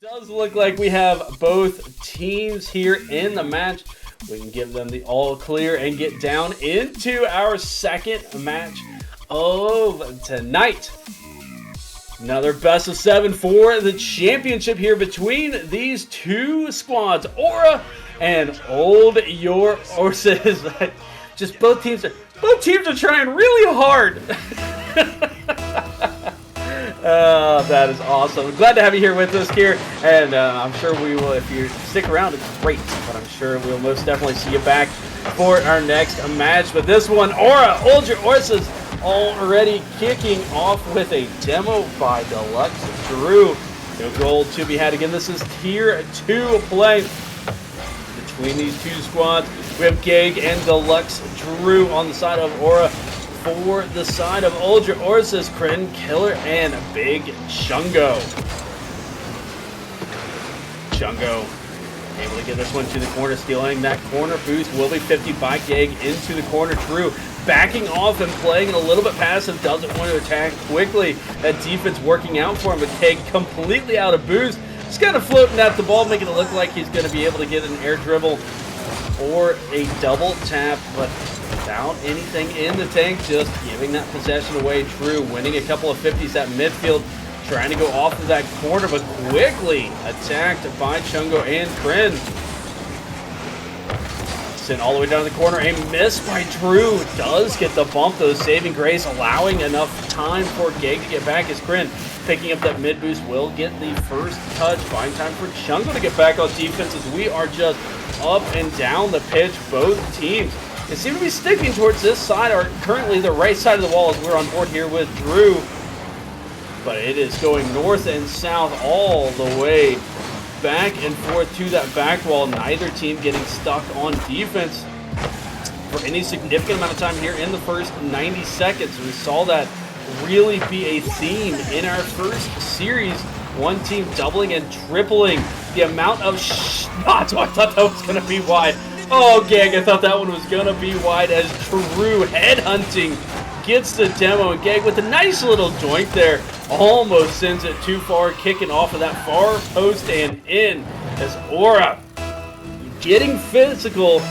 Does look like we have both teams here in the match. We can give them the all clear and get down into our second match of tonight. Another best of 7 for the championship here between these two squads, Aura and Old Your Orses. Just both teams are trying really hard. That is awesome. Glad to have you here with us here, and I'm sure we will, if you stick around, it's great, but I'm sure we'll most definitely see you back for our next match. But this one, Aura, Old Your Orses, already kicking off with a demo by Deluxe Drew. No gold to be had. Again, this is Tier 2 play between these two squads. We have Gag and Deluxe Drew on the side of Aura. For the side of Old Your Orses, Kryn, Killer, and Big Chungo. Chungo able to get this one to the corner, stealing that corner boost. Will be 50 by Gag into the corner. Drew backing off and playing a little bit passive. Doesn't want to attack quickly. That defense working out for him, but Gag completely out of boost. Just kind of floating at the ball, making it look like he's going to be able to get an air dribble or a double tap, but without anything in the tank, just giving that possession away. Drew winning a couple of 50s at midfield, trying to go off of that corner, but quickly attacked by Chungo and Kryn. Sent all the way down the corner, a miss by Drew. Does get the bump, though, saving grace, allowing enough time for Gag to get back as Kryn picking up that mid boost will get the first touch. Buying time for Chungo to get back on defense as we are just up and down the pitch. Both teams, they seem to be sticking towards this side, or currently the right side of the wall as we're on board here with Drew. But it is going north and south all the way back and forth to that back wall. Neither team getting stuck on defense for any significant amount of time here in the first 90 seconds. We saw that really be a theme in our first series. One team doubling and tripling the amount of shots. Oh, I thought that was going to be wide. Oh, Gag, I thought that one was going to be wide as Drew headhunting gets the demo. And Gag with a nice little doink there. Almost sends it too far, kicking off of that far post and in as Aura getting physical,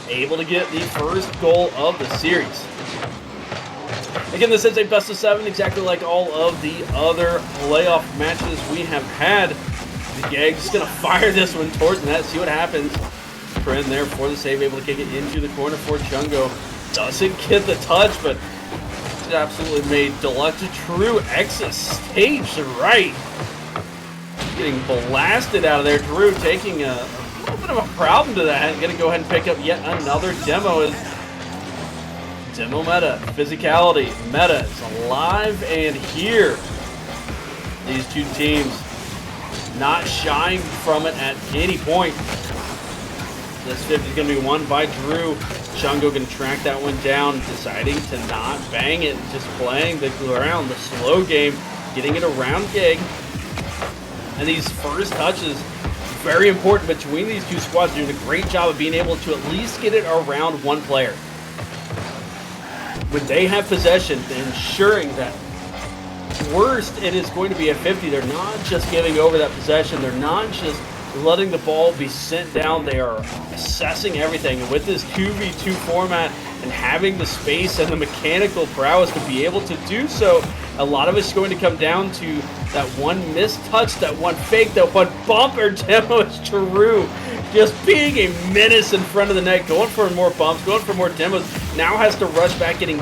able to get the first goal of the series. Again, this is a best of 7, exactly like all of the other playoff matches we have had. The Gag's going to fire this one towards the net, see what happens. Kryn there for the save, able to kick it into the corner for Chungo. Doesn't get the touch, but it absolutely made Deluxe Drew exit stage to right. Getting blasted out of there. Drew taking a little bit of a problem to that. Going to go ahead and pick up yet another demo as demo meta, physicality, meta is alive and here. These two teams not shying from it at any point. This 50 is going to be won by Drew. Chungo going to track that one down, deciding to not bang it, just playing the ground, the slow game, getting it around Gag. And these first touches, very important between these two squads, doing a great job of being able to at least get it around one player. When they have possession, ensuring that worst it is going to be a 50. They're not just giving over that possession. They're not just letting the ball be sent down. They are assessing everything. And with this 2v2 format and having the space and the mechanical prowess to be able to do so, a lot of it's going to come down to that one missed touch, that one fake, that one bumper demo is Drew. Just being a menace in front of the net, going for more bumps, going for more demos. Now has to rush back, getting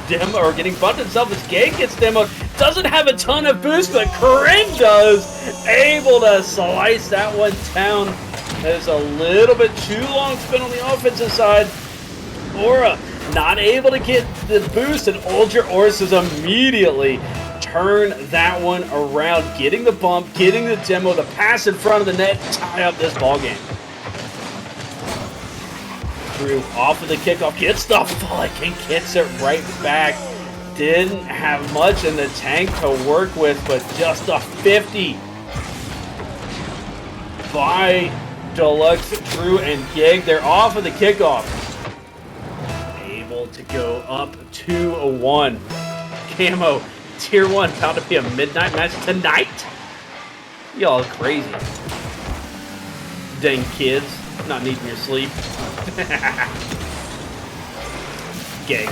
demo or getting bumped himself as Gag gets demoed. Doesn't have a ton of boost, but Kryn does. Able to slice that one down. It's a little bit too long spin on the offensive side. Aura not able to get the boost, and Old Your Orses immediately turn that one around, getting the bump, getting the demo, the pass in front of the net, tie up this ball game. Drew off of the kickoff, gets the flick and gets it right back. Didn't have much in the tank to work with, but just a 50 by Deluxe Drew and Gag. They're off of the kickoff. Able to go up 2-1. Camo Tier 1 about to be a midnight match tonight. Y'all crazy. Dang kids. Not needing your sleep. Gig.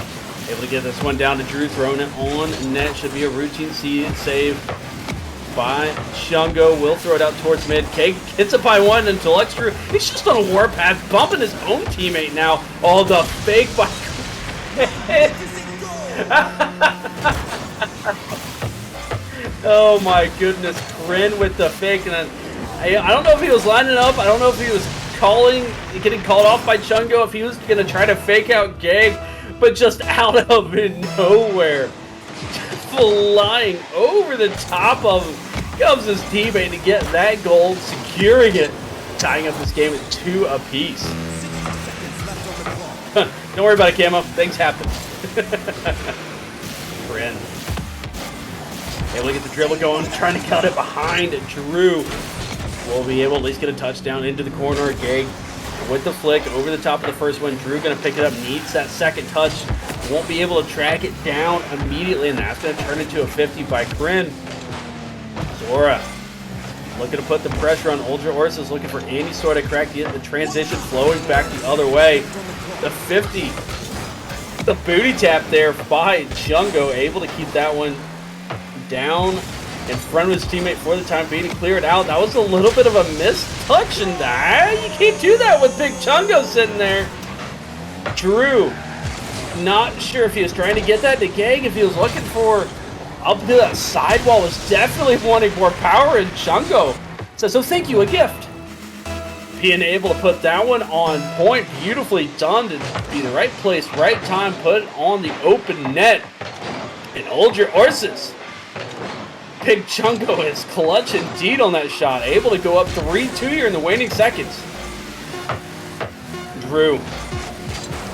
Able to get this one down to Drew. Throwing it on net. Should be a routine save by Chungo. Will throw it out towards mid. Keg hits it by one until extra. He's just on a warpath, bumping his own teammate now. Oh, the fake by... Oh my goodness, Kryn with the fake, and then I don't know if he was lining up. I don't know if he was getting called off by Chungo, if he was gonna try to fake out Gag, but just out of nowhere, flying over the top of him, comes his teammate to get that goal, securing it, tying up this game at 2 apiece. Don't worry about it, Camo. Things happen. Kryn. Able to get the dribble going, trying to cut it behind Drew. Will be able to at least get a touchdown into the corner. Gag with the flick over the top of the first one. Drew going to pick it up, needs that second touch. Won't be able to track it down immediately, and that's going to turn into a 50 by Kryn. Zora looking to put the pressure on Ultra Orses, looking for any sort of crack to get the transition flowing back the other way. The 50. The booty tap there by Chungo, able to keep that one down in front of his teammate for the time being and clear it out. That was a little bit of a missed touch, and you can't do that with Big Chungo sitting there. Drew, not sure if he was trying to get that to Gag, if he was looking for up to that sidewall, was definitely wanting more power, and Chungo says, so thank you, a gift. Being able to put that one on point, beautifully done to be the right place, right time, put it on the open net. And hold your horses. Big Chungo is clutch indeed on that shot, able to go up 3-2 here in the waning seconds. Drew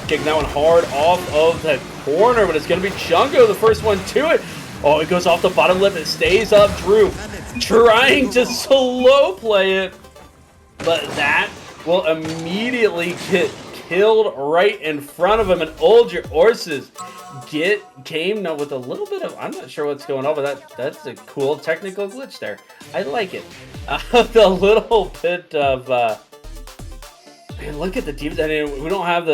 kicking that one hard off of the corner, but it's going to be Chungo, the first one to it. Oh, it goes off the bottom lip, it stays up. Drew trying to slow play it, but that will immediately get killed right in front of him, and Ultra Orses came now with a little bit of, I'm not sure what's going on, but that's a cool technical glitch there. I like it. The little bit of man, look at the teams. I mean, we don't have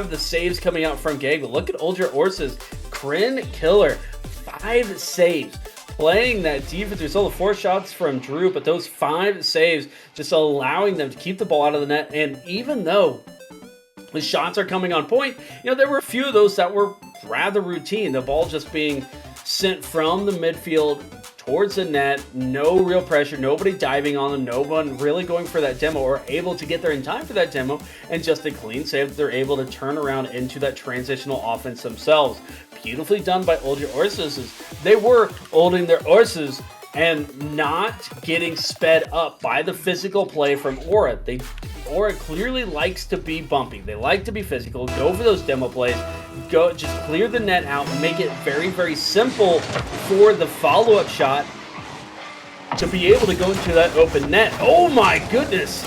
the saves coming out from Gag, but look at Ultra Orses. Kryn Killer, 5 saves. Playing that defense. We saw the 4 shots from Drew, but those 5 saves just allowing them to keep the ball out of the net. And even though the shots are coming on point, you know, there were a few of those that were rather routine. The ball just being sent from the midfield towards the net, no real pressure, nobody diving on them, no one really going for that demo or able to get there in time for that demo, and just a clean save that they're able to turn around into that transitional offense themselves. Beautifully done by Ultra Orses. They were holding their horses and not getting sped up by the physical play from Aura. Aura clearly likes to be bumpy. They like to be physical, go for those demo plays, just clear the net out and make it very, very simple for the follow-up shot to be able to go into that open net. Oh my goodness!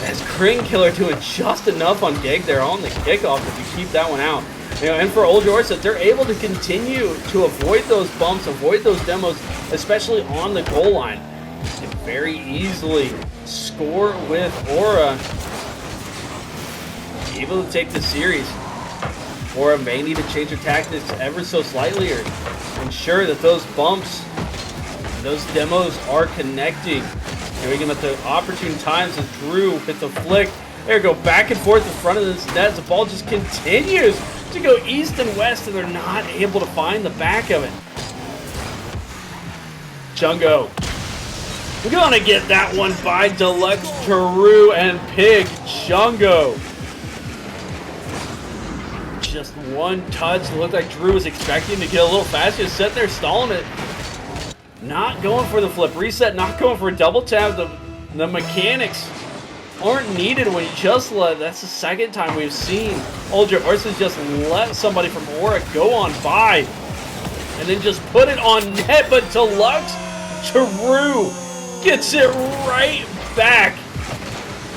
As Kryn Killer doing just enough on Gag there on the kickoff to keep that one out. You know, and for Ultra Orses, they're able to continue to avoid those bumps, avoid those demos, especially on the goal line, and very easily score with Aura. Able to take the series. Aura may need to change their tactics ever so slightly or ensure that those bumps, those demos are connecting. Doing them at the opportune times as Drew with the flick. There, go back and forth in front of this net. The ball just continues to go east and west, and they're not able to find the back of it. Chungo. We're gonna get that one by Deluxe Drew and Pig Chungo. Just one touch. It looked like Drew was expecting to get a little faster. Just sitting there stalling it. Not going for the flip reset, not going for a double tap. The mechanics aren't needed when you just let, that's the second time we've seen Ultra Orses just let somebody from Aura go on by and then just put it on net, but Deluxe Drew gets it right back.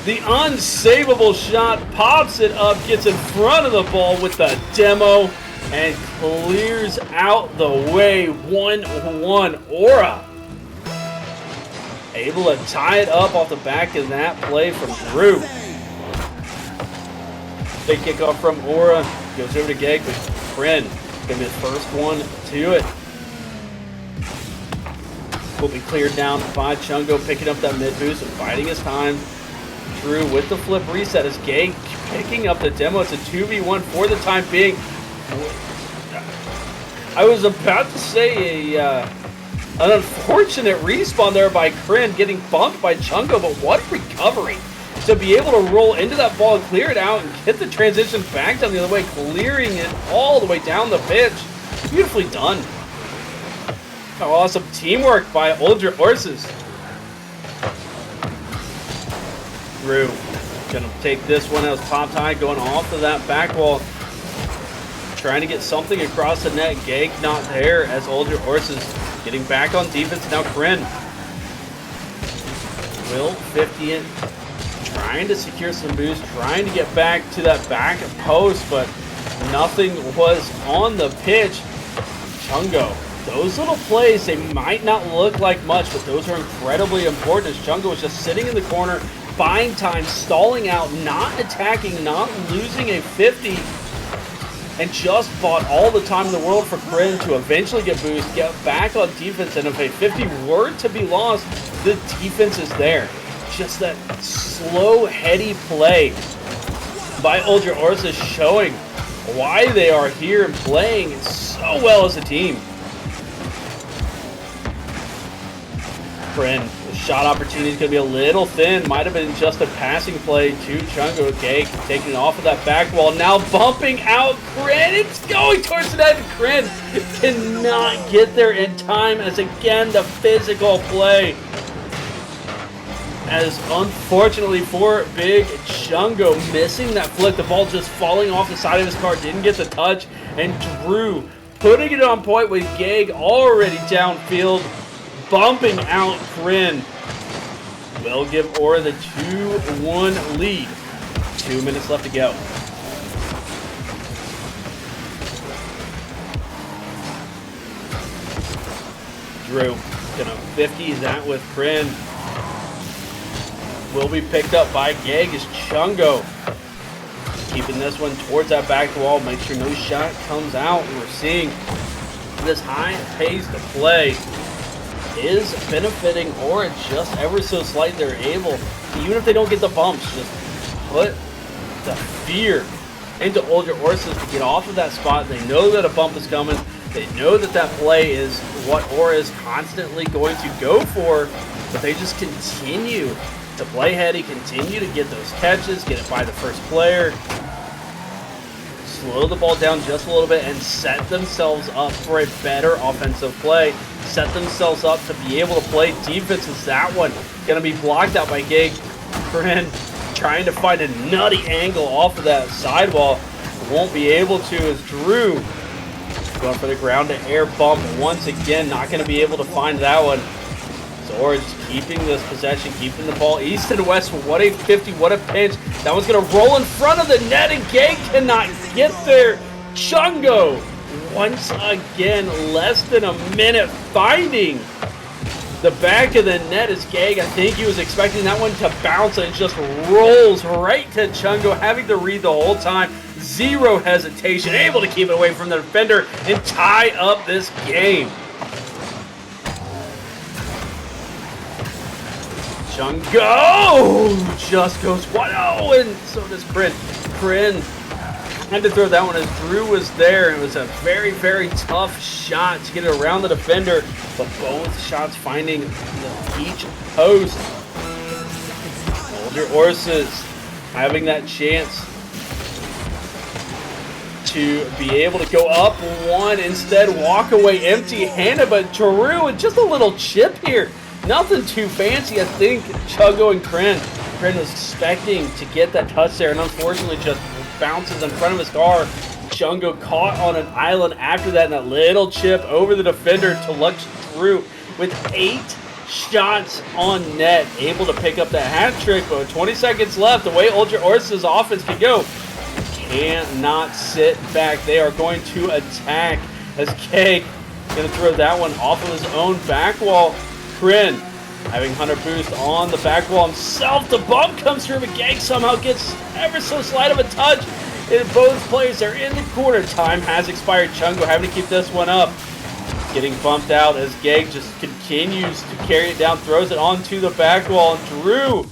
The unsavable shot, pops it up, gets in front of the ball with the demo. and clears out the way. 1-1. Aura able to tie it up off the back of that play from Drew. Big kickoff from Aura. Goes over to Geg, but Kryn gonna be the first one to it. Will be cleared down by Chungo, picking up that mid boost and biding his time. Drew with the flip reset as Geg picking up the demo. It's a 2v1 for the time being. I was about to say an unfortunate respawn there by Kryn, getting bumped by Chungo, but what recovery to be able to roll into that ball and clear it out and get the transition back down the other way, clearing it all the way down the pitch. Beautifully done. Awesome teamwork by orses. Drew gonna take this one as popped high, going off of that back wall, trying to get something across the net. Geg not there as orses getting back on defense. Now Kryn will 50 it, trying to secure some boost, trying to get back to that back post, but nothing was on the pitch. Chungo, those little plays, they might not look like much, but those are incredibly important as Chungo was just sitting in the corner, buying time, stalling out, not attacking, not losing a 50, and just bought all the time in the world for Kryn to eventually get boost, get back on defense, and if a 50 were to be lost, the defense is there. Just that slow, heady play by orses showing why they are here and playing so well as a team. Kryn, the shot opportunity is going to be a little thin. Might have been just a passing play to Chungo. Geg taking it off of that back wall. Now bumping out Kryn. It's going towards the net. Kryn cannot get there in time as again the physical play. As unfortunately for Big Chungo missing that flick, the ball just falling off the side of his car, didn't get the touch, and Drew putting it on point with Geg already downfield, bumping out Kryn. Will give Aura the 2-1 lead. 2 minutes left to go. Drew gonna 50 that with Kryn. Will be picked up by Geg as Chungo keeping this one towards that back wall. Make sure no shot comes out. And we're seeing this high-paced play is benefiting Aura just ever so slight. They're able, even if they don't get the bumps, just put the fear into orses to get off of that spot. They know that a bump is coming. They know that that play is what Aura is constantly going to go for, but they just continue to play heady, continue to get those catches, get it by the first player, slow the ball down just a little bit, and set themselves up for a better offensive play. Set themselves up to be able to play defense. Is that one going to be blocked out by Geg? Kryn trying to find a nutty angle off of that sidewall. Won't be able to as Drew going for the ground to air bump once again. Not going to be able to find that one. Or just keeping this possession, keeping the ball east and west. What a 50, what a pinch. That one's going to roll in front of the net, and Geg cannot get there. Chungo, once again, less than a minute, finding the back of the net as Geg. I think he was expecting that one to bounce, and it just rolls right to Chungo, having to read the whole time. Zero hesitation, able to keep it away from the defender and tie up this game. Chungo just goes 1-0, and so does Kryn. Kryn had to throw that one as Drew was there. It was a very, very tough shot to get it around the defender, but both shots finding each post. orses having that chance to be able to go up one, instead walk away empty-handed, but Drew with just a little chip here. Nothing too fancy. I think Chungo and Kryn was expecting to get that touch there, and unfortunately just bounces in front of his car. Chungo caught on an island after that, and that little chip over the defender to lunch through with 8 shots on net, able to pick up that hat trick. But with 20 seconds left, the way orses' offense can go, cannot sit back. They are going to attack as Keg going to throw that one off of his own back wall. Kryn having Hunter boost on the back wall himself. The bump comes through, but Gag somehow gets ever so slight of a touch. And both players are in the corner. Time has expired. Chungo having to keep this one up. Getting bumped out as Gag just continues to carry it down, throws it onto the back wall. Drew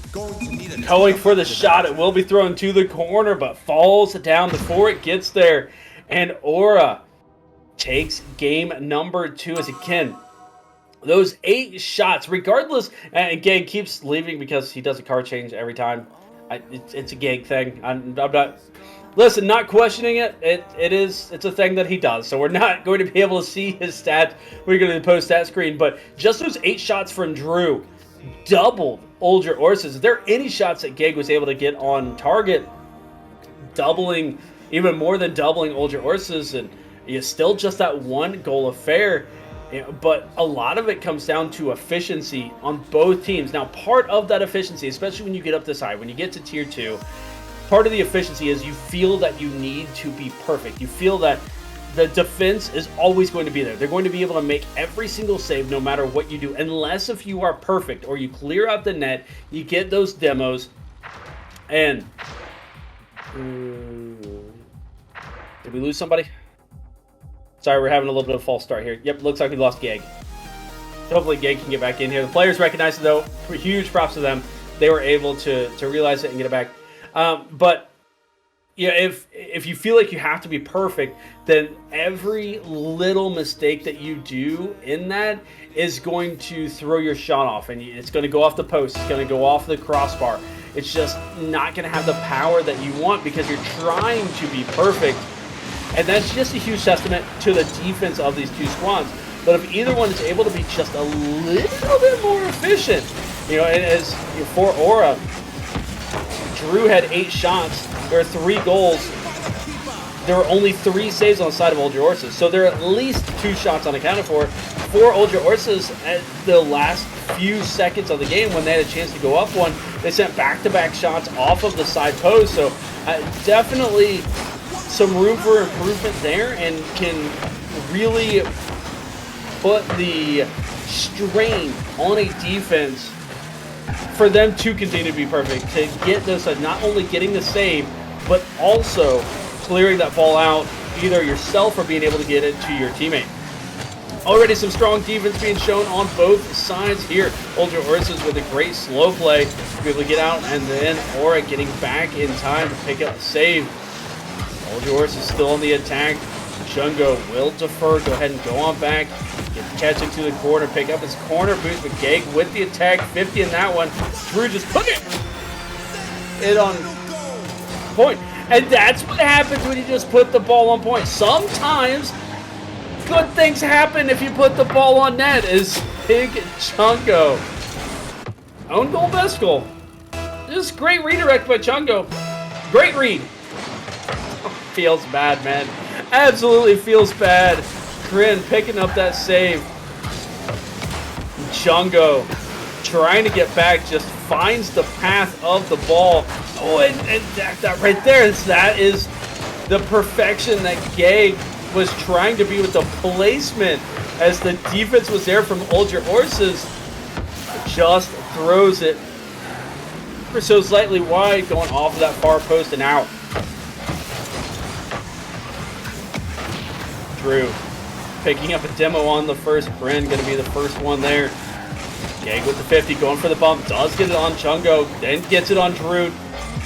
going for the shot. It will be thrown to the corner, but falls down before it gets there. And Aura takes game number 2 as again. Those 8 shots, regardless, and Gag keeps leaving because he does a card change every time. It's a Gag thing. I'm not, listen, not questioning it. It's a thing that he does. So we're not going to be able to see his stats. We're going to post that screen. But just those 8 shots from Drew doubled Olger Orses. Is there any shots that Gag was able to get on target, doubling, even more than doubling Olger Orses, and it's still just that one goal affair. But a lot of it comes down to efficiency on both teams. Now, part of that efficiency, especially when you get up this high, when you get to tier 2, part of the efficiency is you feel that you need to be perfect. You feel that the defense is always going to be there. They're going to be able to make every single save no matter what you do, unless if you are perfect or you clear out the net, you get those demos. And did we lose somebody? Sorry, we're having a little bit of a false start here. Yep, looks like we lost Gag. Hopefully Gag can get back in here. The players recognize it, though. Huge props to them. They were able to realize it and get it back. But yeah, if you feel like you have to be perfect, then every little mistake that you do in that is going to throw your shot off. And it's going to go off the post. It's going to go off the crossbar. It's just not going to have the power that you want because you're trying to be perfect. And that's just a huge testament to the defense of these two squads. But if either one is able to be just a little bit more efficient, and as for Aura, Drew had 8 shots. There are 3 goals. There were only 3 saves on the side of Olger Orses. So there are at least 2 shots unaccounted for. For Olger Orses, at the last few seconds of the game, when they had a chance to go up one, they sent back-to-back shots off of the side post. So definitely some room for improvement there, and can really put the strain on a defense for them to continue to be perfect, to get those, not only getting the save, but also clearing that ball out, either yourself or being able to get it to your teammate. Already some strong defense being shown on both sides here. Olger Orses with a great slow play to be able to get out, and then Aura getting back in time to pick up the save. Olger Orses still on the attack. Chungo will defer, go ahead and go on back. Get the catch into the corner, pick up his corner boost, but Gag with the attack, 50 in that one. Drew just put it on point. And that's what happens when you just put the ball on point. Sometimes good things happen if you put the ball on net, as Big Chungo. Own goal, best goal. Just great redirect by Chungo. Great read. Feels bad, man. Absolutely feels bad. Kryn picking up that save. Chungo trying to get back, just finds the path of the ball. Oh, and that right there, that is the perfection that Gag was trying to be with the placement, as the defense was there from Olger Orses. Just throws it so slightly wide, going off of that far post and out. Drew picking up a demo on the first. Kryn going to be the first one there. Gag with the 50, going for the bump. Does get it on Chungo, then gets it on Drew.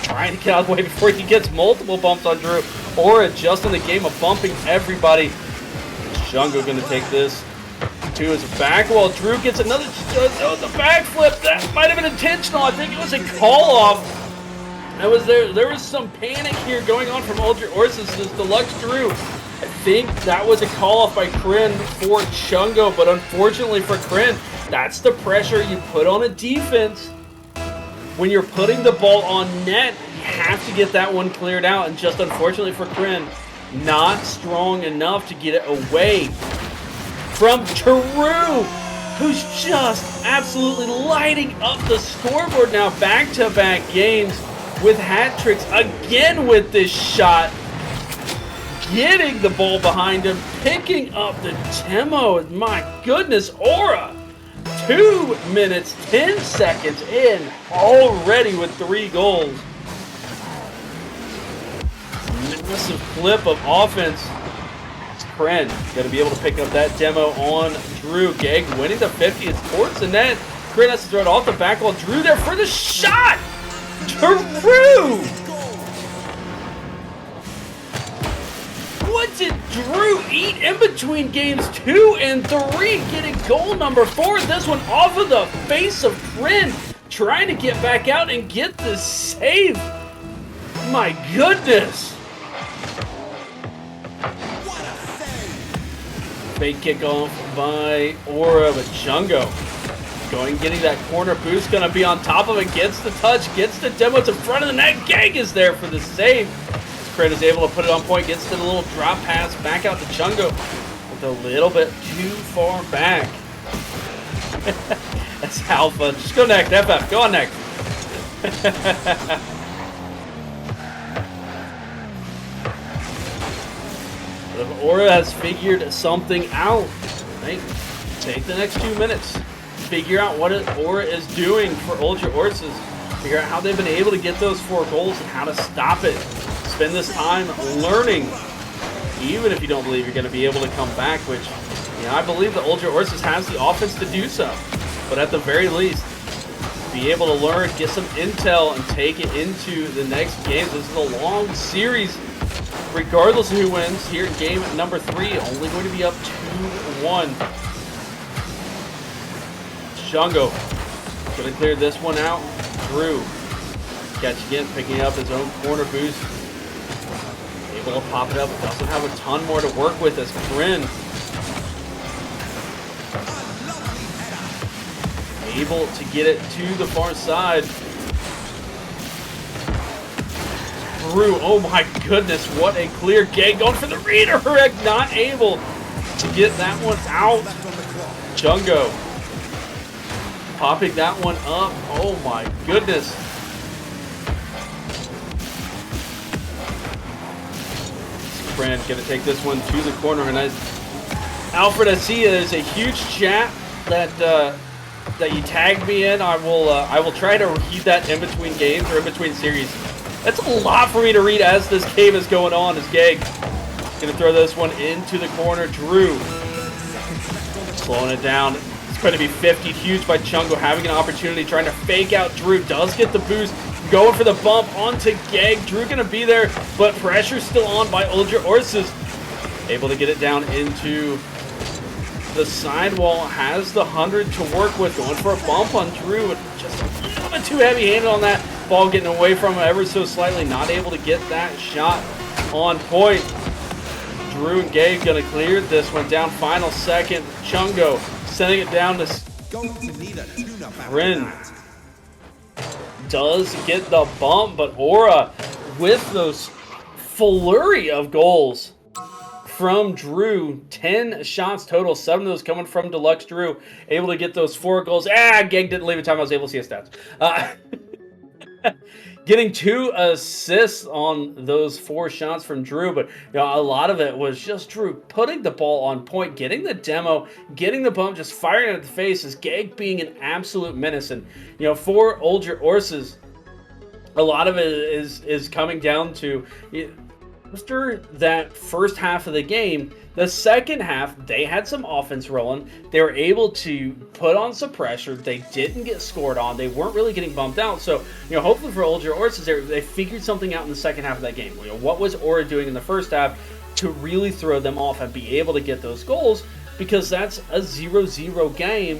Trying to get out of the way before he gets multiple bumps on Drew. Aura just in the game of bumping everybody. Chungo going to take this to his back wall. Drew gets another, the backflip. That might have been intentional. I think it was a call off. There was some panic here going on from Olger Orses. This Deluxe Drew. I think that was a call-off by Kryn for Chungo, but unfortunately for Kryn, that's the pressure you put on a defense. When you're putting the ball on net, you have to get that one cleared out, and just unfortunately for Kryn, not strong enough to get it away from Drew, who's just absolutely lighting up the scoreboard now. Back-to-back games with hat tricks again with this shot. getting the ball behind him, picking up the demo. My goodness, Aura. 2 minutes, 10 seconds in, already with 3 goals. Massive clip of offense. It's Kren going to be able to pick up that demo on Drew. Geg winning the 50. It's towards the net. Kren has to throw it off the back wall. Drew there for the shot. Drew! What did Drew eat in between games 2 and 3? Getting goal number 4. This one off of the face of Kren. Trying to get back out and get the save. My goodness. Fake kickoff by Aura, but Chungo getting that corner boost, gonna be on top of it, gets the touch, gets the demo to front of the net. Gang is there for the save. Kren is able to put it on point, gets to the little drop pass back out to Chungo with a little bit too far back. That's alpha. Just go next, FF. Go on next. If Aura has figured something out, right? Take the next 2 minutes. Figure out what Aura is doing for Ultra Orses. Figure out how they've been able to get those 4 goals and how to stop it. Spend this time learning, even if you don't believe you're going to be able to come back, which, you know, I believe that Ultra Orses has the offense to do so. But at the very least, be able to learn, get some intel, and take it into the next games. This is a long series. Regardless of who wins, here in game number 3, only going to be up 2-1. Chungo going to clear this one out. Drew catch again, picking up his own corner boost. Able to pop it up. Doesn't have a ton more to work with as Kren able to get it to the far side. Drew, oh my goodness, what a clear gag. Going for the redirect, not able to get that one out. Chungo popping that one up. Oh my goodness. Kren gonna take this one to the corner. And Alfred, I see there's a huge chat that you tagged me in. I will try to read that in between games or in between series. That's a lot for me to read as this game is going on. As Gag gonna throw this one into the corner. Drew slowing it down. It's going to be 50 huge by Chungo, having an opportunity, trying to fake out Drew. Does get the boost, going for the bump onto Gag. Drew gonna be there, but pressure's still on by Ultra Orses. Able to get it down into the sidewall. Has the 100 to work with, going for a bump on Drew. Just a little bit too heavy-handed on that. Ball getting away from him ever so slightly. Not able to get that shot on point. Drew and Gabe gonna clear this one down. Final second. Chungo sending it down to Kren. Does get the bump, but Aura with those flurry of goals from Drew. 10 shots total, 7 of those coming from Deluxe Drew. Able to get those 4 goals. Gag didn't leave in time. I was able to see his stats. Getting 2 assists on those 4 shots from Drew, but you know, a lot of it was just Drew putting the ball on point, getting the demo, getting the bump, just firing it at the face. As Gag being an absolute menace. And you know, for Ultra Orses, a lot of it is coming down to after that first half of the game. The second half, they had some offense rolling. They were able to put on some pressure. They didn't get scored on. They weren't really getting bumped out. So, you know, hopefully for Ultra Orses, they figured something out in the second half of that game. You know, what was Aura doing in the first half to really throw them off and be able to get those goals? Because that's a 0-0 game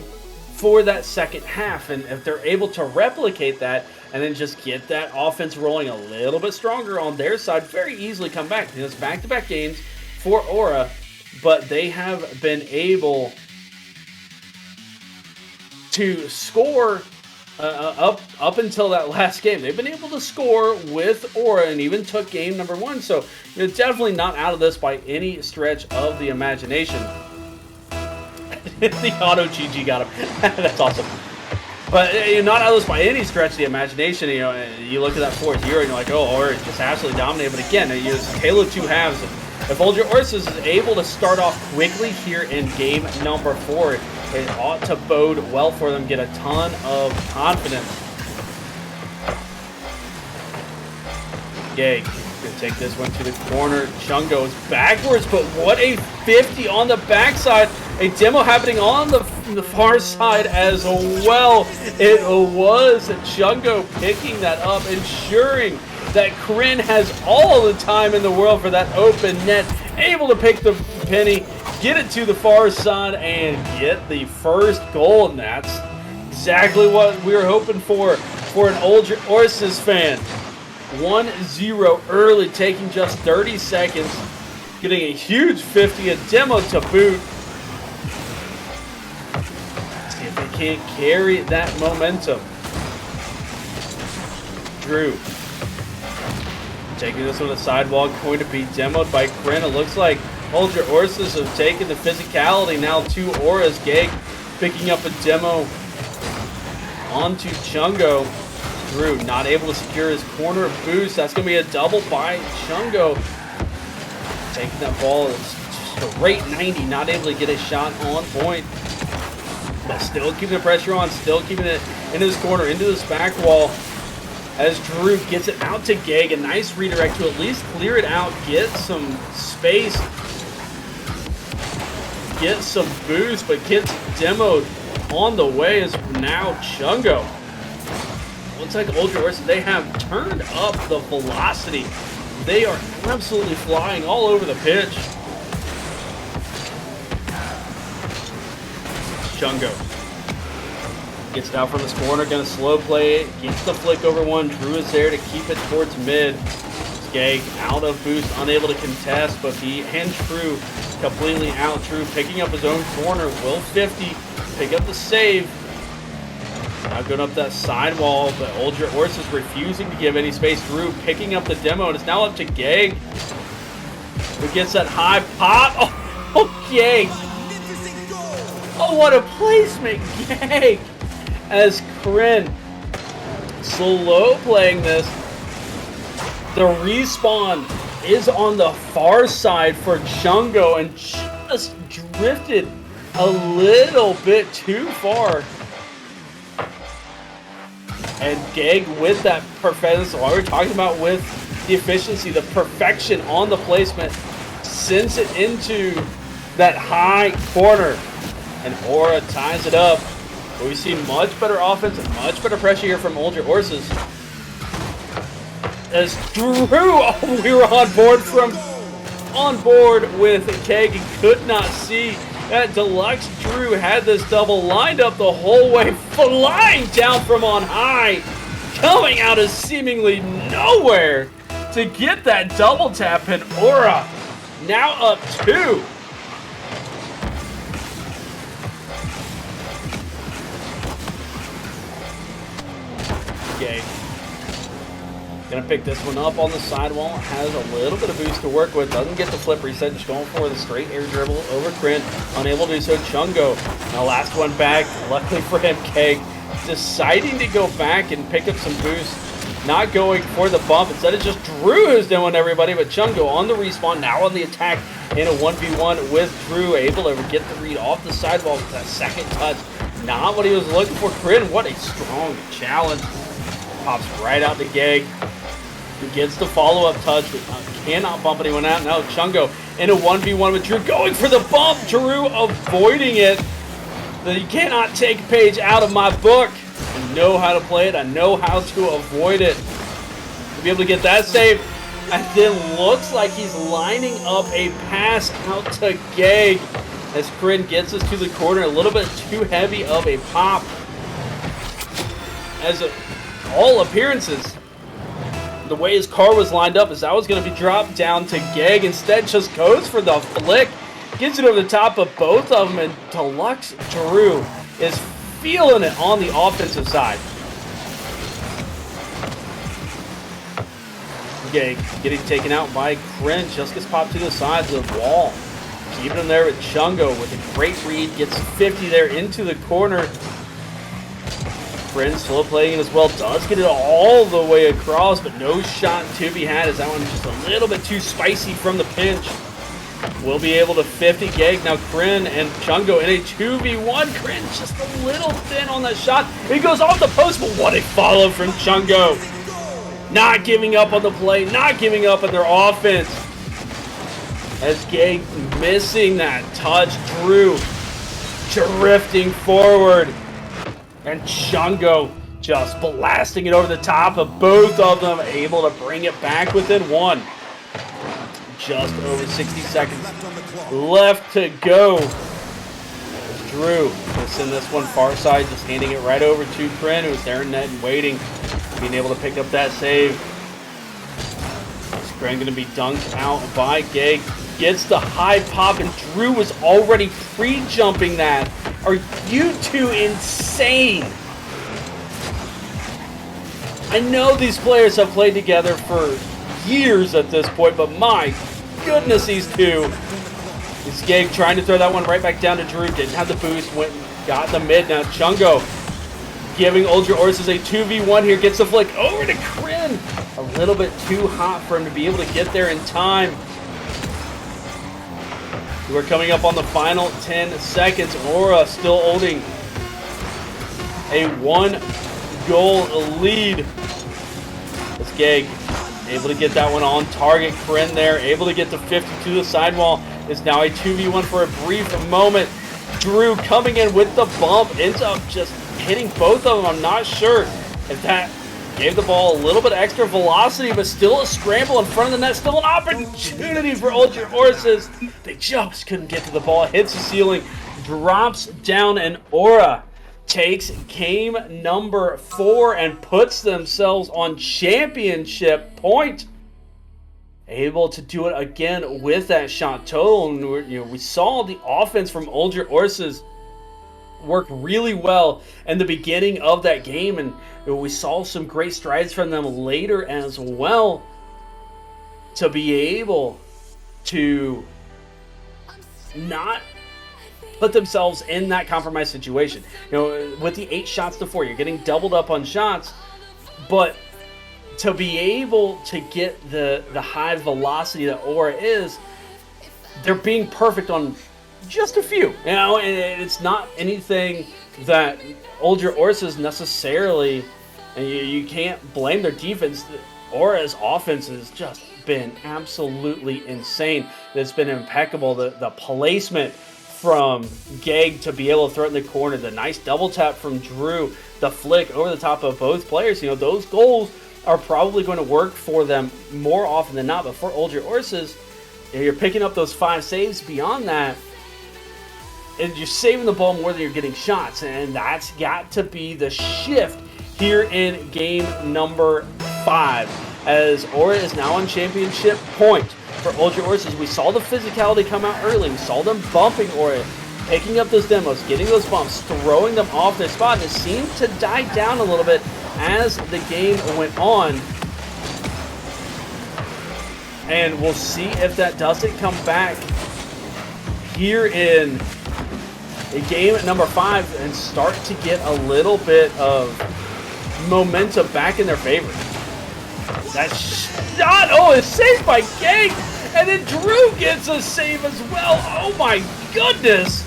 for that second half. And if they're able to replicate that and then just get that offense rolling a little bit stronger on their side, very easily come back. You know, it's back-to-back games for Aura, but they have been able to score up until that last game. They've been able to score with Aura and even took game number 1. So you're definitely not out of this by any stretch of the imagination. The auto GG got him. That's awesome. But you're not out of this by any stretch of the imagination. You know, you look at that 4-0 and you're like, oh, Aura just absolutely dominated. But again, it's a tale of 2 halves. If Ultra Orses is able to start off quickly here in game number 4, it ought to bode well for them, get a ton of confidence. Gag gonna take this one to the corner. Chung goes backwards, but what a 50 on the backside. A demo happening on the far side as well. It was Chungo picking that up, ensuring that Kryn has all the time in the world for that open net. Able to pick the penny, get it to the far side, and get the first goal. And that's exactly what we were hoping for an Ultra Orses fan. 1-0 early, taking just 30 seconds. Getting a huge 50, a demo to boot. See if they can't carry that momentum. Drew taking this on the sidewalk, going to be demoed by Kryn. It looks like Ultra Orses have taken the physicality now to Aura's. Gag picking up a demo onto Chungo. Drew not able to secure his corner boost. That's going to be a double by Chungo. Taking that ball straight 90, not able to get a shot on point. But still keeping the pressure on, still keeping it into this corner, into this back wall. As Drew gets it out to Gag, a nice redirect to at least clear it out, get some space, get some boost, but gets demoed on the way as now Chungo. Looks like Ultra Orses, they have turned up the velocity. They are absolutely flying all over the pitch. Chungo gets it out from his corner, gonna slow play it, gets the flick over one. Drew is there to keep it towards mid. Skag out of boost, unable to contest, but he and Drew completely out. Drew picking up his own corner, will 50, pick up the save. Now going up that sidewall, but Ultra Orses refusing to give any space. Drew picking up the demo, and it's now up to Gag, who gets that high pop. Oh, Gag. Oh, what a placement, Gag. As Kryn slow playing this. The respawn is on the far side for Chungo and just drifted a little bit too far. And Gag with that perfection, what we're talking about with the efficiency, the perfection on the placement, sends it into that high corner. And Aura ties it up. But we see much better offense and much better pressure here from Ultra Orses. As Drew, oh, we were on board with Keg and could not see that Deluxe Drew had this double lined up the whole way, flying down from on high, coming out of seemingly nowhere to get that double tap, and Aura now up 2. Gonna pick this one up on the sidewall. Has a little bit of boost to work with. Doesn't get the flip reset. Just going for the straight air dribble over Kryn. Unable to do so. Chungo. Now last one back. Luckily for him, Keg deciding to go back and pick up some boost. Not going for the bump. Instead, it's just Drew who's doing everybody. But Chungo on the respawn. Now on the attack in a 1v1 with Drew. Able to get the read off the sidewall with that second touch. Not what he was looking for. Kryn, what a strong challenge. Pops right out to Gag. Who gets the follow-up touch, but cannot bump anyone out. Now Chungo in a 1v1 with Drew, going for the bump. Drew avoiding it. You cannot take a page out of my book. I know how to play it. I know how to avoid it. To be able to get that save, and then looks like he's lining up a pass out to Gag as Kryn gets us to the corner. A little bit too heavy of a pop. As all appearances, the way his car was lined up is that was going to be dropped down to Gag. Instead, just goes for the flick, gets it over the top of both of them, and Deluxe Drew is feeling it on the offensive side. Gag getting taken out by Kryn, just gets popped to the sides of the wall. Keeping him there with Chungo with a great read, gets 50 there into the corner. Kryn slow playing it as well, does get it all the way across, but no shot to be had as that one just a little bit too spicy from the pinch. will be able to 50 Gag. Now Kryn and Chungo in a 2v1. Kryn just a little thin on that shot. He goes off the post, but what a follow from Chungo. Not giving up on the play, not giving up on their offense. As Gag missing that touch, Drew drifting forward. And Chungo just blasting it over the top of both of them, able to bring it back within one. Just over 60 seconds left to go. Drew will send this one far side, just handing it right over to Kryn, who's there in net and waiting, being able to pick up that save. Is Kryn going to be dunked out by Gag? Gets the high pop, and Drew was already pre-jumping that. Are you two insane? I know these players have played together for years at this point, but my goodness, these two. Is Gag trying to throw that one right back down to Drew. Didn't have the boost, went and got the mid. Now Chungo giving Ultra Orses a 2v1 here. Gets the flick over to Kryn. A little bit too hot for him to be able to get there in time. We're coming up on the final 10 seconds. Aura still holding a 1-goal lead. It's Gag able to get that one on target. Kryn there, able to get the 50 to the sidewall. Is now a 2v1 for a brief moment. Drew coming in with the bump, ends up just hitting both of them. I'm not sure if that gave the ball a little bit extra velocity, but still a scramble in front of the net. Still an opportunity for Ultra Orses. They just couldn't get to the ball. Hits the ceiling, drops down, and Aura takes game number 4 and puts themselves on championship point. Able to do it again with that shot total. And we saw the offense from Ultra Orses work really well in the beginning of that game, and we saw some great strides from them later as well to be able to not put themselves in that compromised situation. With the 8 shots to 4, you're getting doubled up on shots, but to be able to get the high velocity that Aura is, they're being perfect on just a few. And it's not anything that Ultra Orses necessarily, and you can't blame their defense. Aura's offense has just been absolutely insane. It's been impeccable. The placement from Gag to be able to throw it in the corner, the nice double tap from Drew, the flick over the top of both players. Those goals are probably going to work for them more often than not. But for Ultra Orses, you're picking up those 5 saves beyond that, and you're saving the ball more than you're getting shots. And that's got to be the shift here in game number 5, as Aura is now on championship point. For Ultra Orses, we saw the physicality come out early. We saw them bumping Aura, picking up those demos, getting those bumps, throwing them off their spot. And it seemed to die down a little bit as the game went on. And we'll see if that doesn't come back here in game number 5 and start to get a little bit of momentum back in their favor. That shot, it's saved by Gag, and then Drew gets a save as well. Oh my goodness!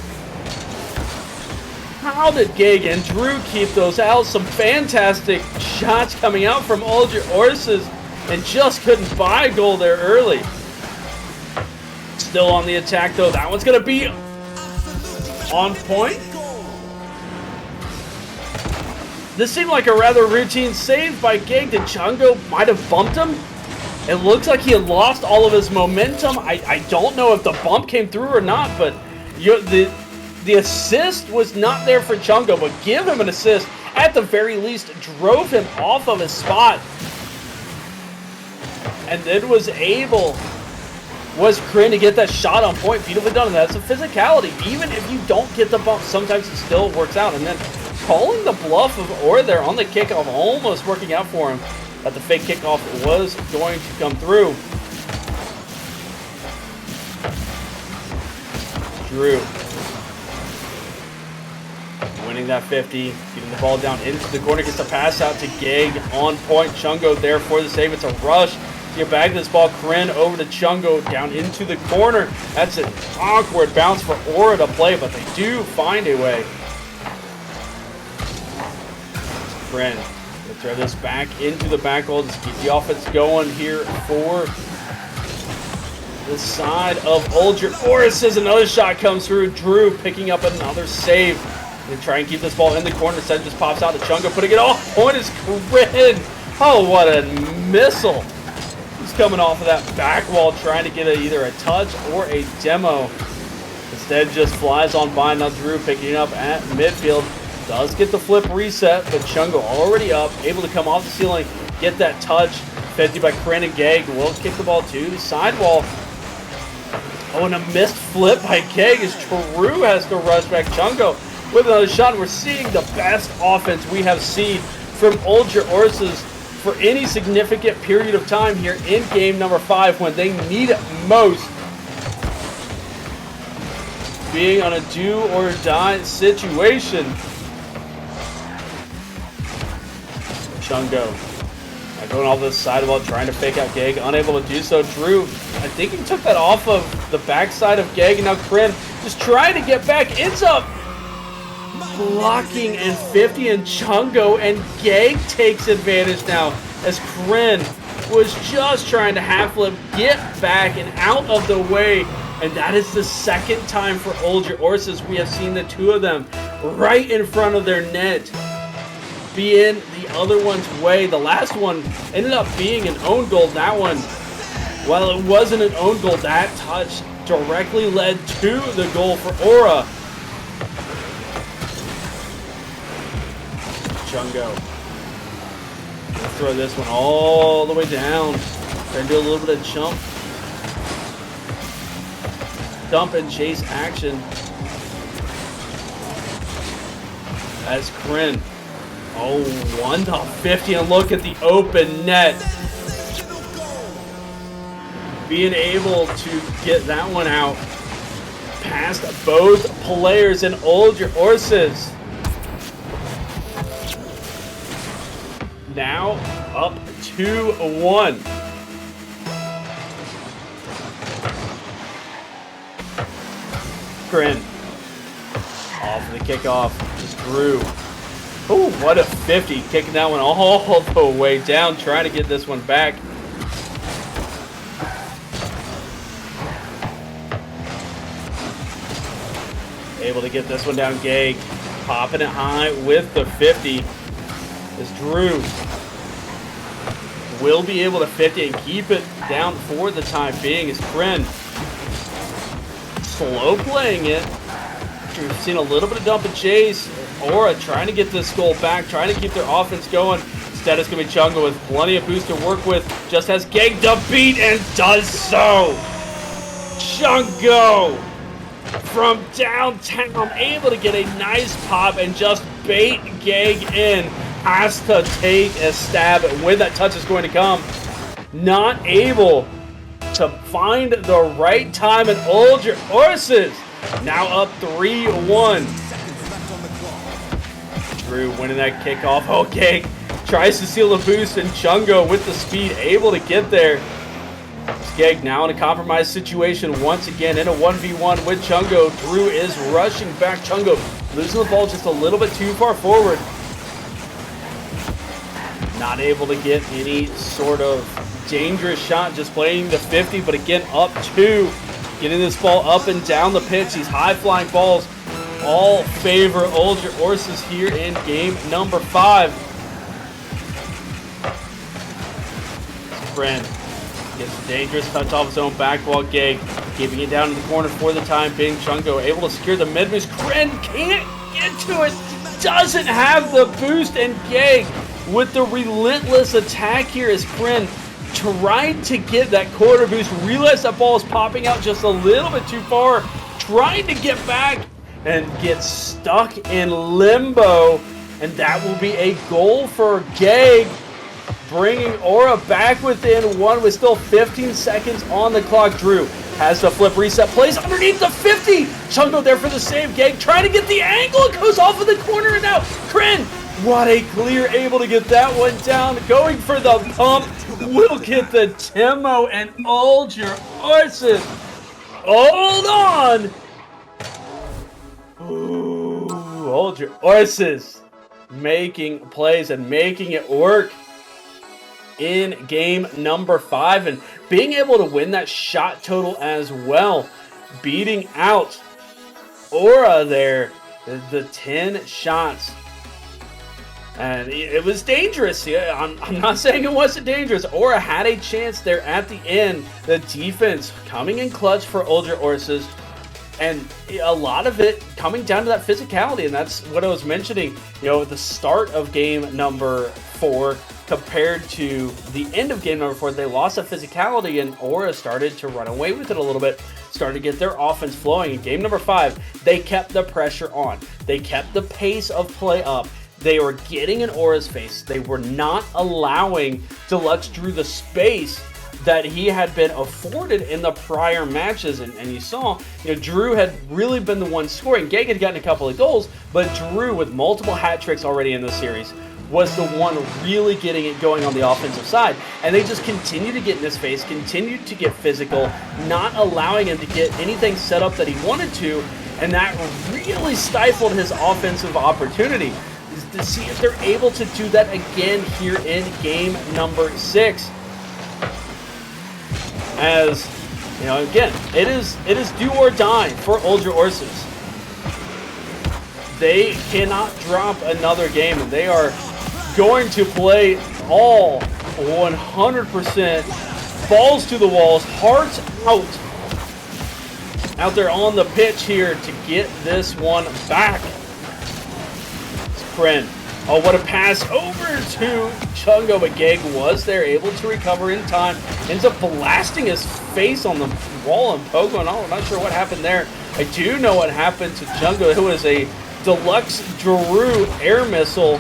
How did Gag and Drew keep those out? Some fantastic shots coming out from Ultra Orses, and just couldn't buy a goal there early. Still on the attack though. That one's gonna be on point. This seemed like a rather routine save by Gag. Did Chungo might have bumped him? It looks like he had lost all of his momentum. I don't know if the bump came through or not, but the assist was not there for Chungo, but give him an assist. At the very least, drove him off of his spot. And then was Kryn to get that shot on point. Beautifully done. And that's a physicality. Even if you don't get the bump, sometimes it still works out. And then calling the bluff of Aura there on the kickoff, almost working out for him. That the fake kickoff was going to come through. Drew winning that 50, getting the ball down into the corner, gets the pass out to Gag on point. Chungo there for the save. It's a rush get back this ball. Kryn over to Chungo down into the corner. That's an awkward bounce for Aura to play, but they do find a way. Kryn will throw this back into the back wall. Just keep the offense going here for the side of Ulger. Orses, another shot comes through. Drew picking up another save. They try and keep this ball in the corner. Instead, just pops out to Chungo, putting it off. Point is Kryn. Oh, what a missile. He's coming off of that back wall, trying to get either a touch or a demo. Instead, just flies on by. Now Drew picking up at midfield. Does get the flip reset, but Chungo already up, able to come off the ceiling, get that touch. 50 by Kryn and Gag. Will kick the ball to the sidewall. Oh, and a missed flip by Gag as Drew has to rush back Chungo with another shot. We're seeing the best offense we have seen from Ulger Orses for any significant period of time here in game number 5 when they need it most. Being on a do or die situation. Chungo going off the sidewall, trying to fake out Gag, unable to do so. Drew, I think he took that off of the backside of Gag, and now Kryn just trying to get back. Ends up blocking and 50, and Chungo and Gag takes advantage now as Kryn was just trying to half flip, get back and out of the way. And that is the second time for Ulger Orses we have seen the two of them right in front of their net be in the other one's way. The last one ended up being an own goal. That one, while it wasn't an own goal, that touch directly led to the goal for Aura. Chungo. Let's throw this one all the way down. Try and do a little bit of dump and chase action. As Kryn. Oh, 1-50, and look at the open net. Being able to get that one out past both players in Ulger Orses. Now up 2-1. Kryn off the kickoff, just Drew. Oh, what a 50, kicking that one all the way down, trying to get this one back. Able to get this one down, Gag, popping it high with the 50. As Drew will be able to 50 and keep it down for the time being as Kryn slow playing it. We've seen a little bit of dump and chase. Aura trying to get this goal back, trying to keep their offense going. Instead, it's going to be Chungo with plenty of boost to work with. Just has Gag to beat and does so. Chungo from downtown able to get a nice pop and just bait Gag in. Has to take a stab at when that touch is going to come. Not able to find the right time, and Ulger Orses now up 3-1. Drew winning that kickoff. Okay, tries to steal the boost, and Chungo with the speed able to get there. Gag now in a compromised situation once again in a 1v1 with Chungo. Drew is rushing back. Chungo losing the ball just a little bit too far forward. Not able to get any sort of dangerous shot, just playing the 50, but again up 2. Getting this ball up and down the pitch. These high-flying balls all favor Ulger Orses here in game number 5. Kryn gets a dangerous touch off his own back wall. Gag keeping it down in the corner for the time being. Chungo able to secure the mid-boost. Kryn can't get to it. Doesn't have the boost, and Gag with the relentless attack here as Kryn tried to get that quarter boost. Realized that ball is popping out just a little bit too far. Trying to get back and get stuck in limbo. And that will be a goal for Gag, bringing Aura back within 1 with still 15 seconds on the clock. Drew has the flip reset, plays underneath the 50. Chungo there for the save. Gag trying to get the angle. It goes off of the corner, and now Kryn What a clear, able to get that one down. Going for the pump. Will get the Timo and orses. Hold on. Ooh, orses making plays and making it work in game number 5 and being able to win that shot total as well. Beating out Aura there, the 10 shots. And it was dangerous. Yeah, I'm not saying it wasn't dangerous. Aura had a chance there at the end. The defense coming in clutch for orses. And a lot of it coming down to that physicality. And that's what I was mentioning, you know, at the start of game number 4 compared to the end of game number 4. They lost that physicality and Aura started to run away with it a little bit. Started to get their offense flowing. In game number 5, they kept the pressure on. They kept the pace of play up. They were getting in Aura's face. They were not allowing Deluxe Drew the space that he had been afforded in the prior matches. And you saw, you know, Drew had really been the one scoring. Geg had gotten a couple of goals, but Drew, with multiple hat tricks already in the series, was the one really getting it going on the offensive side. And they just continued to get in his face, continued to get physical, not allowing him to get anything set up that he wanted to. And that really stifled his offensive opportunity. To see if they're able to do that again here in game number 6. As you know, again, it is do or die for orses. They cannot drop another game, and they are going to play all 100% balls to the walls, hearts out there on the pitch here to get this one back. Friend. Oh, what a pass over to Chungo, but Geg was there, able to recover in time. Ends up blasting his face on the wall and Pogo and all. I'm not sure what happened there. I do know what happened to Chungo. It was a Deluxe Drew air missile.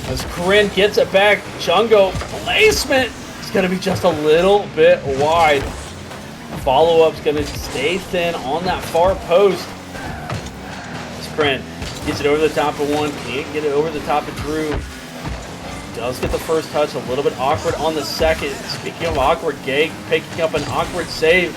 As Corinne gets it back, Chungo placement is going to be just a little bit wide. Follow-up's going to stay thin on that far post. Corinne gets it over the top of one, can't get it over the top of Drew. Does get the first touch, a little bit awkward on the second. Speaking of awkward, Geg picking up an awkward save.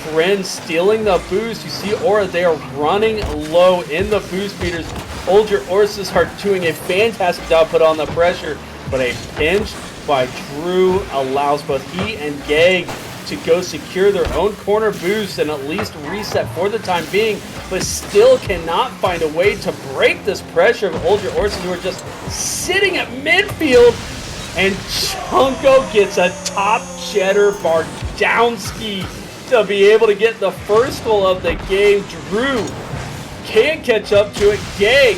Corinne stealing the boost. You see Aura, they are running low in the boost beaters. orses are doing a fantastic job put on the pressure, but a pinch by Drew allows both he and Geg to go secure their own corner boost and at least reset for the time being, but still cannot find a way to break this pressure of orses who are just sitting at midfield. And Chungo gets a top cheddar Bardowski to be able to get the first goal of the game. Drew can't catch up to it. Geg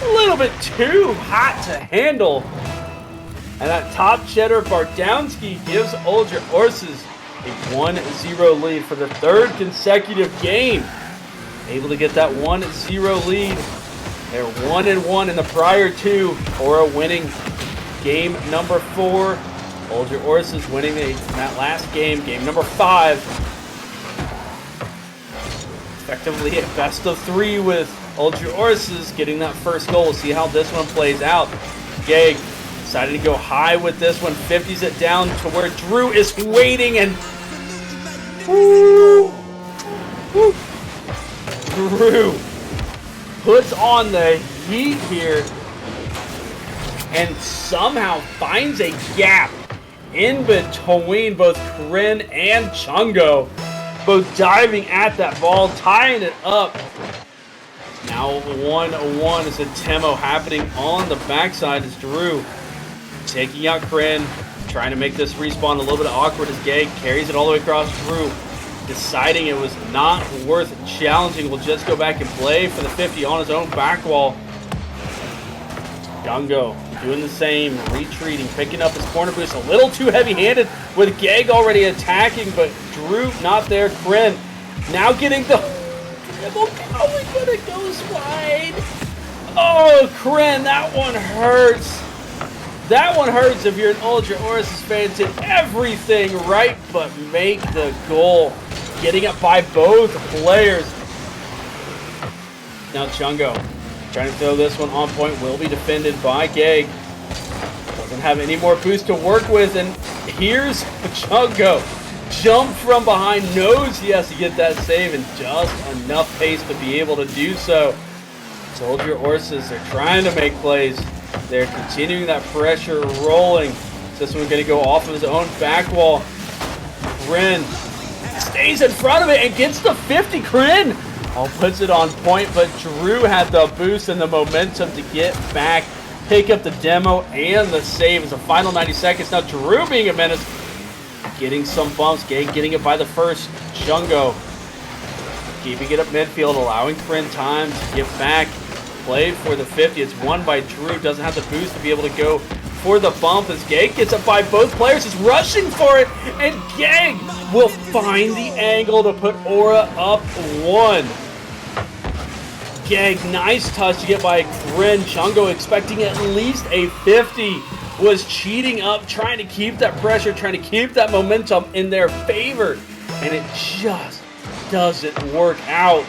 a little bit too hot to handle. And that top cheddar Bardowski gives orses a 1-0 lead for the 3rd consecutive game. Able to get that 1-0 lead. They're 1-1 in the prior 2. Aura winning game number 4. orses winning that last game, game number 5. Effectively a best of 3 with orses getting that first goal. We'll see how this one plays out. Geg decided to go high with this one, 50s it down to where Drew is waiting, and Drew puts on the heat here and somehow finds a gap in between both Corinne and Chungo, both diving at that ball, tying it up. Now 1-1 is a Timo happening on the backside as Drew taking out Corinne, trying to make this respawn a little bit awkward as Geg carries it all the way across Drew, deciding it was not worth challenging. Will just go back and play for the 50 on his own back wall. Chungo doing the same, retreating, picking up his corner boost, a little too heavy-handed with Geg already attacking, but Drew not there. Corinne now getting the dribble, probably gonna go wide. Oh, Corinne, that one hurts. That one hurts if you're an orses fan. Did everything right but make the goal. Getting it by both players. Now Chungo Trying to throw this one on point, will be defended by Gag. Doesn't have any more boost to work with, and here's Chungo. Jump from behind, knows he has to get that save, and just enough pace to be able to do so. Soldier Orses, they're trying to make plays. They're continuing that pressure rolling. This one going to go off of his own back wall. Kryn stays in front of it and gets the 50. Kryn puts it on point, but Drew had the boost and the momentum to get back, pick up the demo and the save. It's the final 90 seconds. Now Drew being a menace, getting some bumps. Gag getting it by the first. Chungo keeping it up midfield, allowing Kryn time to get back. Play for the 50. It's won by Drew. Doesn't have the boost to be able to go for the bump as Gag gets it by both players. Is rushing for it, and Gag will find the angle to put Aura up 1. Gag, nice touch to get by Kryn. Chungo expecting at least a 50. Was cheating up, trying to keep that pressure, trying to keep that momentum in their favor, and it just doesn't work out.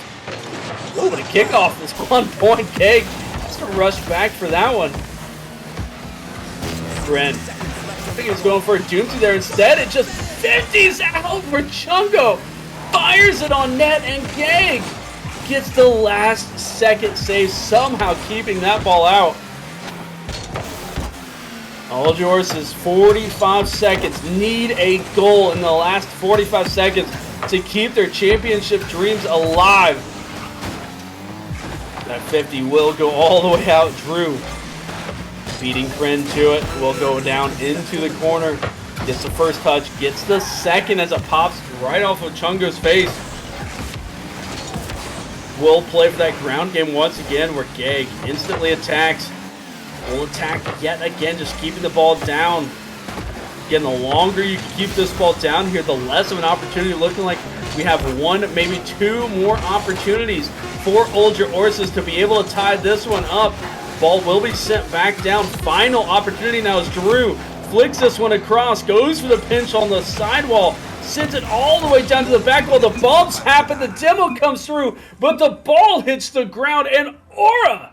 Oh, but a kickoff is 1 point. Gag has to rush back for that one. Kryn, I think he was going for a Doomsday there. Instead, it just 50s out for Chungo. Fires it on net, and Gag gets the last second save, somehow keeping that ball out. All yours 45 seconds. Need a goal in the last 45 seconds to keep their championship dreams alive. That 50 will go all the way out. Drew beating Kryn to it. Will go down into the corner. Gets the first touch. Gets the second as it pops right off of Chungo's face. Will play for that ground game once again where Gag instantly attacks. Will attack yet again, just keeping the ball down. Again, the longer you can keep this ball down here, the less of an opportunity. Looking like we have one, maybe two more opportunities for Ultra Orses to be able to tie this one up. Ball will be sent back down. Final opportunity now as Drew flicks this one across, goes for the pinch on the sidewall, sends it all the way down to the back wall. The bumps happen, the demo comes through, but the ball hits the ground, and Aura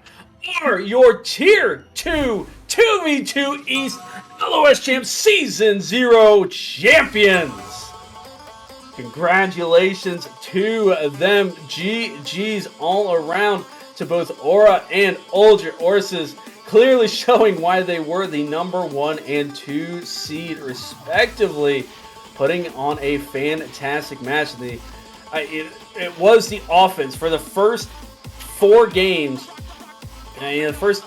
are your Tier 2 2v2 East LOS Champs Season 0 champions. Congratulations to them. GG's all around to both Aura and Ultra Orses, clearly showing why they were the number 1 and 2 seed respectively, putting on a fantastic match. It was the offense for the first 4 games. The first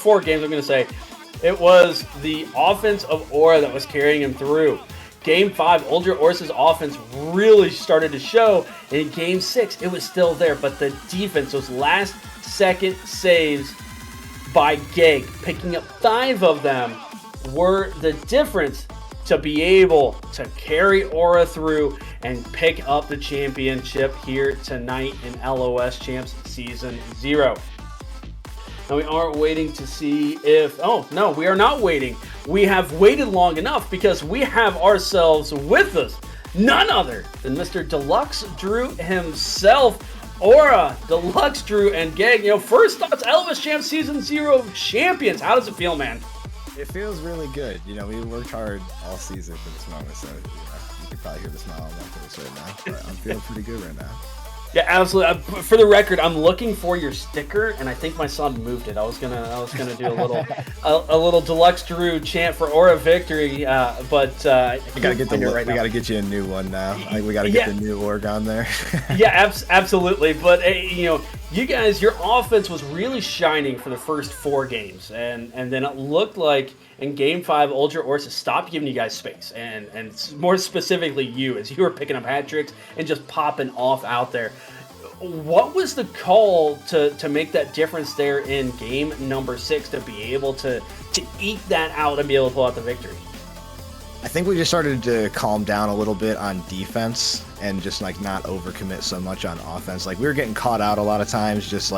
4 games, I'm going to say, it was the offense of Aura that was carrying him through. Game 5, Ultra Orses' offense really started to show. In Game 6, it was still there, but the defense, those last-second saves by Gag, picking up 5 of them, were the difference to be able to carry Aura through and pick up the championship here tonight in LOS Champs Season 0. Now we aren't waiting to see if... Oh, no, we are not waiting. We have waited long enough because we have ourselves with us none other than Mr. Deluxe Drew himself. Aura, Deluxe Drew, and Gag. First thoughts, LOS Champs Season 0 champions. How does it feel, man? It feels really good. We worked hard all season for this moment, so you can probably hear the smile on my face right now. But I'm feeling pretty good right now. Yeah, absolutely. For the record, I'm looking for your sticker, and I think my son moved it. I was gonna do a little Deluxe Drew chant for Aura victory, but we gotta get you a new one now. We gotta get the new org on there. Yeah, absolutely. But you guys, your offense was really shining for the first 4 games, and then it looked like in Game 5, Ultra Orses stopped giving you guys space, and more specifically you, as you were picking up hat tricks and just popping off out there. What was the call to make that difference there in game number 6 to be able to eke that out and be able to pull out the victory? I think we just started to calm down a little bit on defense and just not overcommit so much on offense. We were getting caught out a lot of times, just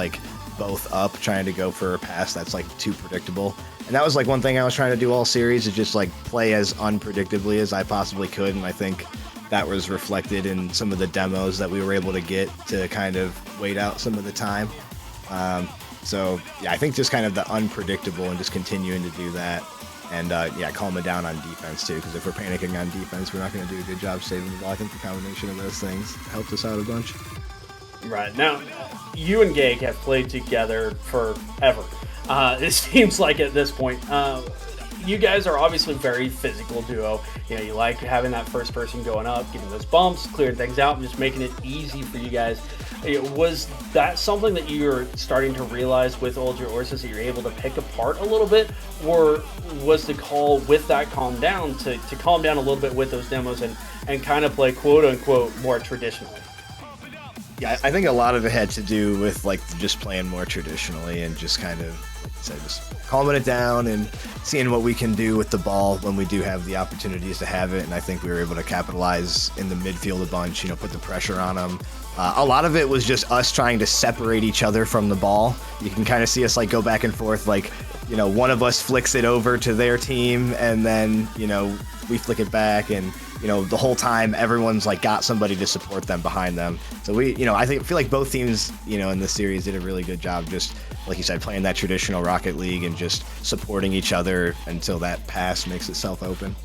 both up trying to go for a pass that's too predictable. And that was one thing I was trying to do all series, is just play as unpredictably as I possibly could. And I think that was reflected in some of the demos that we were able to get to kind of wait out some of the time. So yeah, I think just kind of the unpredictable and just continuing to do that. And yeah, calming down on defense too, because if we're panicking on defense, we're not going to do a good job saving the ball. I think the combination of those things helped us out a bunch. Right. Now, you and Gag have played together forever. It seems like at this point. You guys are obviously very physical duo. You know, you like having that first person going up, getting those bumps, clearing things out, and just making it easy for you guys. Was that something that you're starting to realize with Older Orses that you're able to pick apart a little bit? Or was the call with that calm down to calm down a little bit with those demos and kind of play quote unquote more traditionally? Yeah, I think a lot of it had to do with like just playing more traditionally and just kind of, like I said, just calming it down and seeing what we can do with the ball when we do have the opportunities to have it. And I think we were able to capitalize in the midfield a bunch, you know, put the pressure on them. A lot of it was just us trying to separate each other from the ball. You can kind of see us like go back and forth, like, you know, one of us flicks it over to their team and then, you know, we flick it back, and you know, the whole time everyone's like got somebody to support them behind them. So we, you know, I feel like both teams, you know, in this series did a really good job, just like you said, playing that traditional Rocket League and just supporting each other until that pass makes itself open.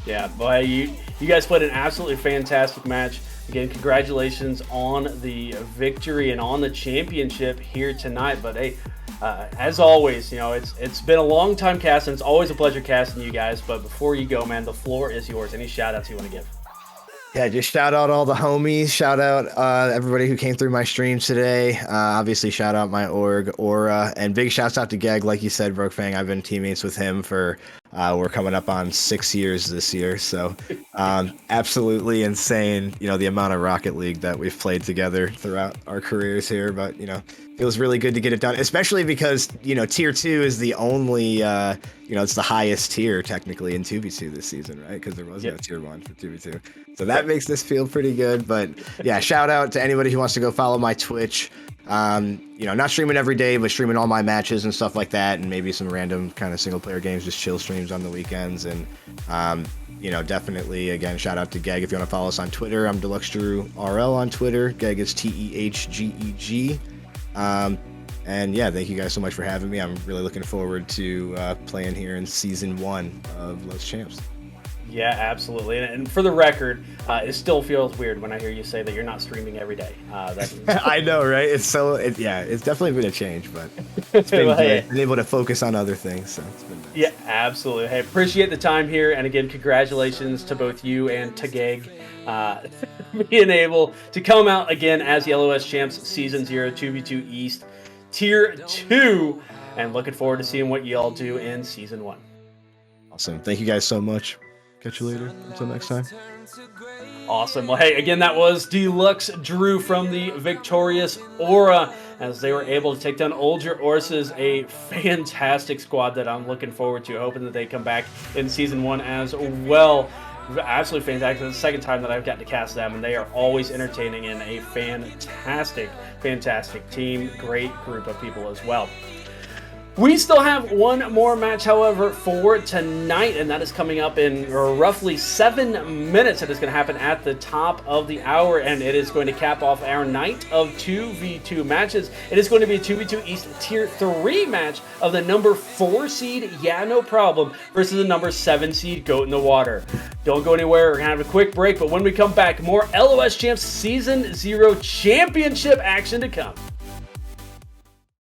Yeah, boy, you guys played an absolutely fantastic match. Again, congratulations on the victory and on the championship here tonight. But hey, as always, you know, it's been a long time casting. It's always a pleasure casting you guys. But before you go, man, the floor is yours. Any shout outs you want to give? Yeah, just shout out all the homies. Shout out everybody who came through my streams today. Obviously, shout out my org, Aura, and big shouts out to Gag. Like you said, Brookfang, I've been teammates with him for, we're coming up on 6 years this year. So absolutely insane, you know, the amount of Rocket League that we've played together throughout our careers here. But, you know, feels really good to get it done, especially because, you know, tier 2 is the only, you know, it's the highest tier technically in 2v2 this season, right? Because there was no tier 1 for 2v2. So that makes this feel pretty good. But yeah, shout out to anybody who wants to go follow my Twitch. You know, not streaming every day, but streaming all my matches and stuff like that, and maybe some random kind of single player games, just chill streams on the weekends. And you know, definitely again, shout out to Geg if you want to follow us on Twitter. I'm DeluxeDrewRL on Twitter. Geg is TEHGEG. And yeah, thank you guys so much for having me. I'm really looking forward to playing here in season 1 of Los Champs. Yeah, absolutely. And for the record, it still feels weird when I hear you say that you're not streaming every day. I know, right? It's so, yeah, it's definitely been a change, but it's been well, good. Been able to focus on other things, so it's been nice. Yeah, absolutely. Hey, appreciate the time here. And again, congratulations to both you and to Geg being able to come out again as the LOS Champs Season 0 2v2 East Tier 2. And looking forward to seeing what y'all do in Season 1. Awesome. Thank you guys so much. Catch you later. Until next time. Awesome. Well, hey, again, that was Deluxe Drew from the victorious Aura as they were able to take down Older Orses, a fantastic squad that I'm looking forward to, hoping that they come back in Season 1 as well. Absolutely fantastic. It's the second time that I've gotten to cast them, and they are always entertaining and a fantastic, fantastic team. Great group of people as well. We still have one more match, however, for tonight, and that is coming up in roughly 7 minutes. It is going to happen at the top of the hour, and it is going to cap off our night of 2v2 matches. It is going to be a 2v2 East Tier 3 match of the number 4 seed, Yeah No Problem, versus the number 7 seed, Goat in the Water. Don't go anywhere. We're going to have a quick break, but when we come back, more LOS Champs Season 0 Championship action to come.